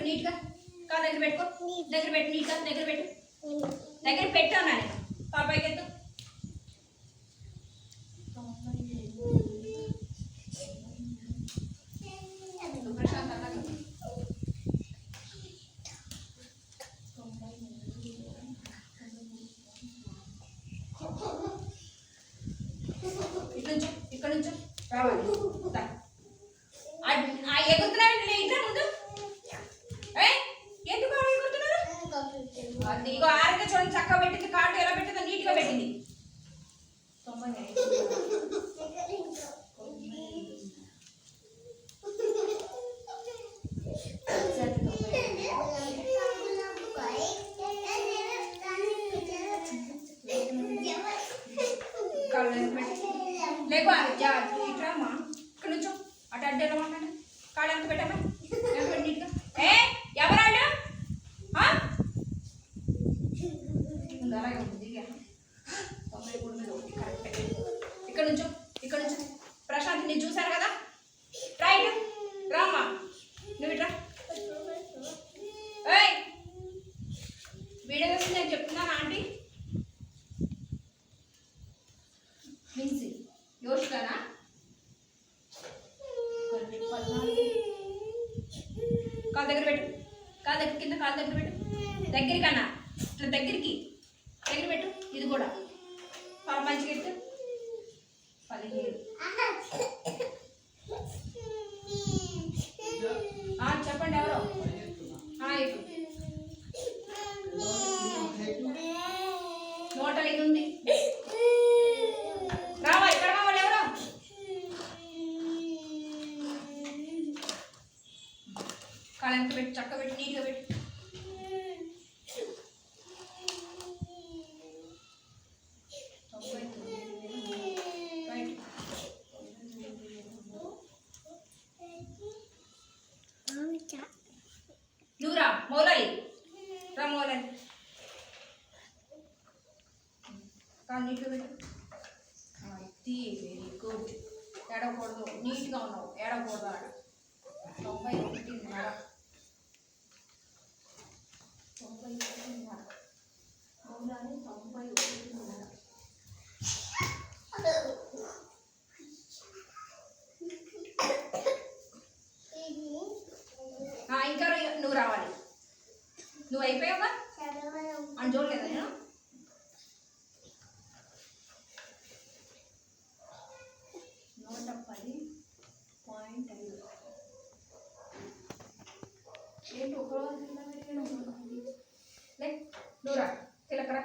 నీట్గా కాలు దగ్గర పెట్టుకో దగ్గర పెట్టు నీట్గా దగ్గర పెట్టు దగ్గర పెట్టు అన్నాను కాలు పైకి ఎత్తు ఇక్కడ నుంచి రావాలి ఎగురుతున్నాయండి ఇట్లా ముందు ఎందుకు ఎగురుతున్నారు ఇగో ఆరిగా చూడండి చక్కగా పెట్టింది కార్డు ఎలా పెట్టిందో నీట్గా పెట్టింది లేకు ఇట్రామ్మా ఇక్కడ నుంచో అటు అడ్డు వెళ్ళమా కాళ్ళు ఎంత పెట్టమ్మా నీట్గా ఎవరాళ్ళు అలాగే ఉంది ఇక్కడ నుంచో ఇక్కడ నుంచో ప్రశాంత్ నేను చూశాను కదా రైట్ రామ్మా నువ్వు ఇట్రా వీడియో వస్తుంది నేను చెప్తున్నాను ఆంటీ మిన్సి యోషికానా కాలు దగ్గర పెట్టు కాలు దగ్గర కింద కాలు దగ్గర పెట్టు దగ్గరికి అన్న ఇట్లా దగ్గరికి దగ్గర పెట్టు ఇది కూడా కాలు మంచిగా ఎత్తు 17 చెప్పండి ఎవరో నోట ఇది ఉంది రావా ఇక్కడ వాళ్ళు ఎవరో కాలు ఎంత పెట్టి చక్క పెట్టి నీట్గా పెట్టి నువ్వు రా మౌలాలి రా మౌలాలి కాలు నీట్గా పెట్టు ఇది వెరీ గుడ్ ఏడవకూడదు నీట్గా ఉన్నావు ఏడవకూడదు ఆడ 91.5 మౌలాలి 91.5 ఇంకా నువ్వు రావాలి నువ్వు అయిపోయావా అని చూడలేదా నేను 110.5 ఏంటి ఒకరోజు నువ్వు రా తిలకరా